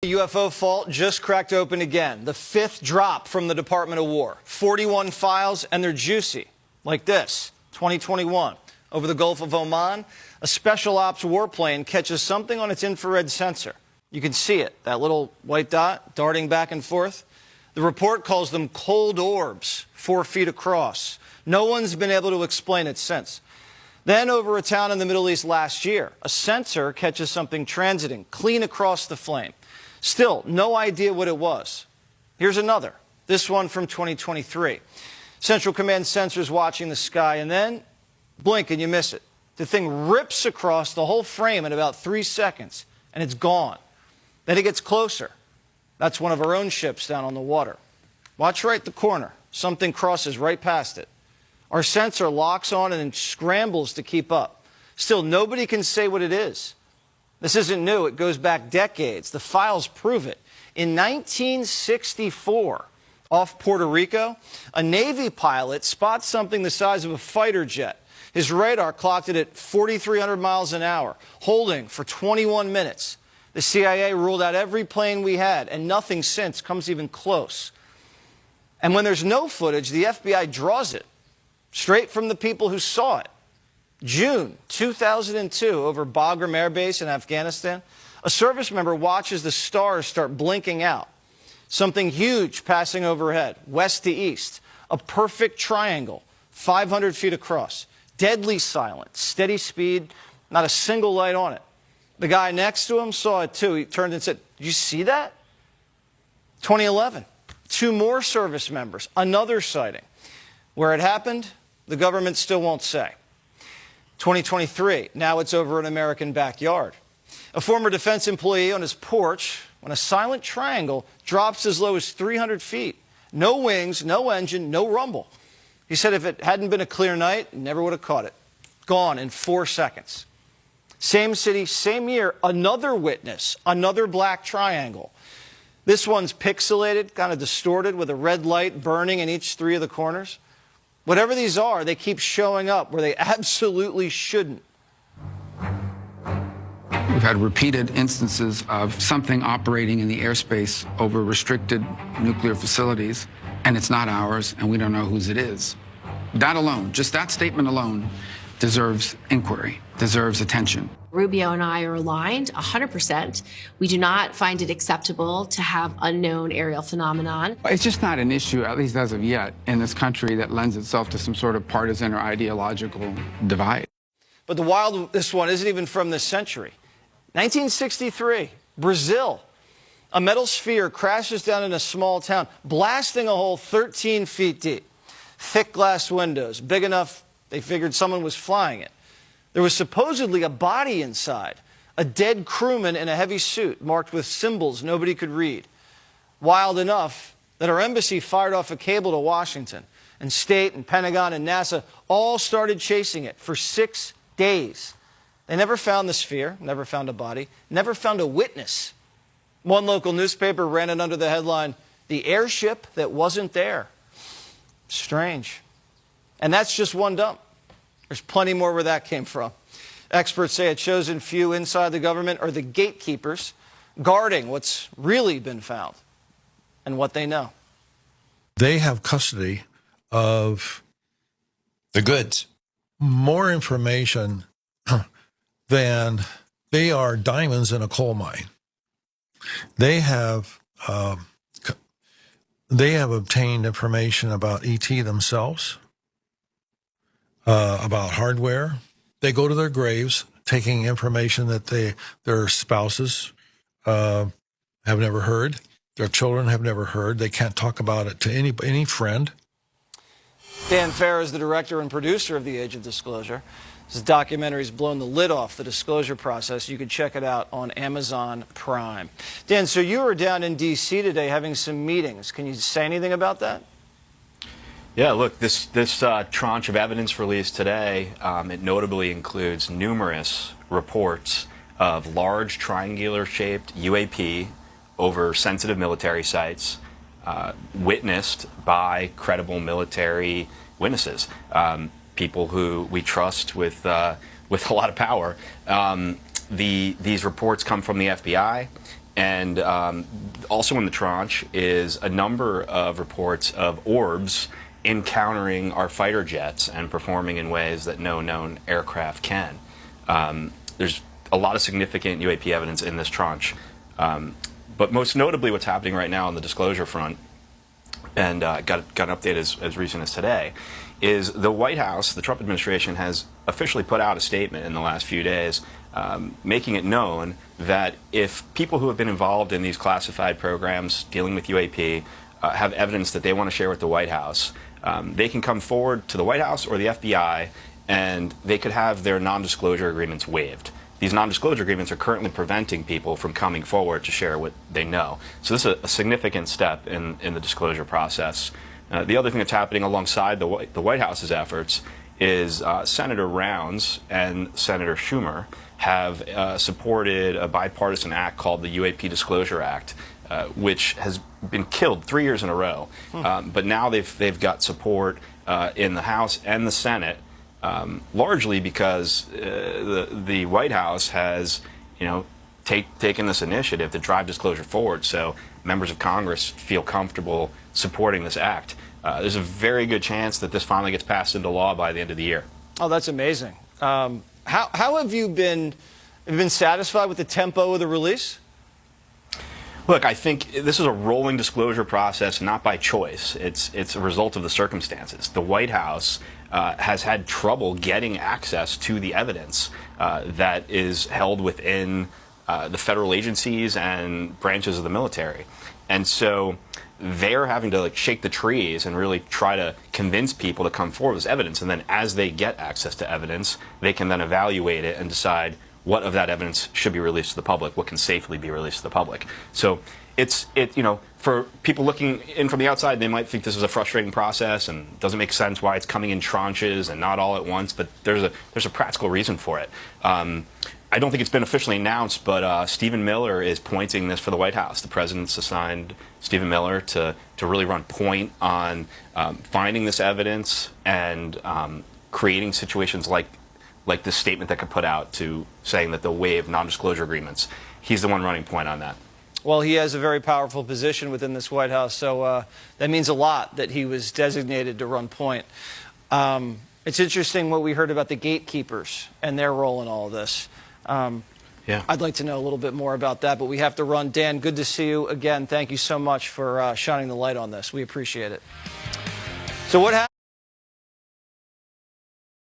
The UFO vault just cracked open again. The fifth drop from the Department of War. 41 files, and they're juicy. Like this, 2021. Over the Gulf of Oman, a special ops warplane catches something on its infrared sensor. You can see it, that little white dot darting back and forth. The report calls them cold orbs, 4 feet across. No one's been able to explain it since. Then over a town in the Middle East last year, a sensor catches something transiting clean across the flame. Still, no idea what it was. Here's another, this one from 2023. Central Command sensors watching the sky, and then blink and you miss it. The thing rips across the whole frame in about 3 seconds, and it's gone. Then it gets closer. That's one of our own ships down on the water. Watch right the corner. Something crosses right past it. Our sensor locks on and then scrambles to keep up. Still, nobody can say what it is. This isn't new. It goes back decades. The files prove it. In 1964, off Puerto Rico, a Navy pilot spots something the size of a fighter jet. His radar clocked it at 4,300 miles an hour, holding for 21 minutes. The CIA ruled out every plane we had, and nothing since comes even close. And when there's no footage, the FBI draws it straight from the people who saw it. June 2002, over Bagram Air Base in Afghanistan, a service member watches the stars start blinking out. Something huge passing overhead, west to east. A perfect triangle, 500 feet across. Deadly silent, steady speed, not a single light on it. The guy next to him saw it too. He turned and said, "Did you see that?" 2011, 2 more service members, another sighting. Where it happened, the government still won't say. 2023, now it's over an American backyard. A former defense employee on his porch when a silent triangle drops as low as 300 feet. No wings, no engine, no rumble. He said if it hadn't been a clear night, he never would have caught it. Gone in 4 seconds. Same city, same year, another witness, another black triangle. This one's pixelated, kind of distorted, with a red light burning in each 3 of the corners. Whatever these are, they keep showing up where they absolutely shouldn't. We've had repeated instances of something operating in the airspace over restricted nuclear facilities, and it's not ours, and we don't know whose it is. That alone, just that statement alone, deserves inquiry, deserves attention. Rubio and I are aligned 100%. We do not find it acceptable to have unknown aerial phenomenon. It's just not an issue, at least as of yet, in this country that lends itself to some sort of partisan or ideological divide. But the wildest one isn't even from this century. 1963, Brazil. A metal sphere crashes down in a small town, blasting a hole 13 feet deep. Thick glass windows, big enough they figured someone was flying it. There was supposedly a body inside, a dead crewman in a heavy suit marked with symbols nobody could read. Wild enough that our embassy fired off a cable to Washington, and State and Pentagon and NASA all started chasing it for 6 days. They never found the sphere, never found a body, never found a witness. One local newspaper ran it under the headline, "The airship that wasn't there." Strange. And that's just one dump. There's plenty more where that came from. Experts say a chosen few inside the government are the gatekeepers, guarding what's really been found and what they know. They have custody of the goods. More information than they are diamonds in a coal mine. They have obtained information about ET themselves, about hardware. They go to their graves taking information that their spouses have never heard, their children have never heard. They can't talk about it to any friend. Dan Farr is the director and producer of The Age of Disclosure. This documentary's blown the lid off the disclosure process. You can check it out on Amazon Prime. Dan, so you were down in D.C. today having some meetings. Can you say anything about that? Yeah, look, this tranche of evidence released today, it notably includes numerous reports of large triangular-shaped UAP over sensitive military sites, witnessed by credible military witnesses, people who we trust with a lot of power. These reports come from the FBI, And also in the tranche is a number of reports of orbs encountering our fighter jets and performing in ways that no known aircraft can. There's a lot of significant UAP evidence in this tranche. But most notably what's happening right now on the disclosure front, and got an update as recent as today, is the White House, the Trump administration, has officially put out a statement in the last few days making it known that if people who have been involved in these classified programs dealing with UAP have evidence that they want to share with the White House, they can come forward to the White House or the FBI and they could have their non-disclosure agreements waived. These non-disclosure agreements are currently preventing people from coming forward to share what they know. So this is a significant step in the disclosure process. The other thing that's happening alongside the White House's efforts is Senator Rounds and Senator Schumer have supported a bipartisan act called the UAP Disclosure Act, which has been killed 3 years in a row. But now they've got support in the House and the Senate, largely because the White House has, taken this initiative to drive disclosure forward. So members of Congress feel comfortable supporting this act. There's a very good chance that this finally gets passed into law by the end of the year. Oh, that's amazing. How have you been satisfied with the tempo of the release? Look, I think this is a rolling disclosure process, not by choice. It's a result of the circumstances. The White House has had trouble getting access to the evidence that is held within the federal agencies and branches of the military. And so they're having to shake the trees and really try to convince people to come forward with evidence. And then as they get access to evidence, they can then evaluate it and decide what of that evidence should be released to the public, what can safely be released to the public. So for people looking in from the outside, they might think this is a frustrating process and doesn't make sense why it's coming in tranches and not all at once, but there's a practical reason for it. I don't think it's been officially announced, but Stephen Miller is pointing this for the White House. The president's assigned Stephen Miller to really run point on finding this evidence and creating situations like this statement that could put out to saying that they'll waive non-disclosure agreements. He's the one running point on that. Well, he has a very powerful position within this White House, so that means a lot that he was designated to run point. It's interesting what we heard about the gatekeepers and their role in all of this. Yeah. I'd like to know a little bit more about that, but we have to run. Dan, good to see you again. Thank you so much for shining the light on this. We appreciate it. So what happened?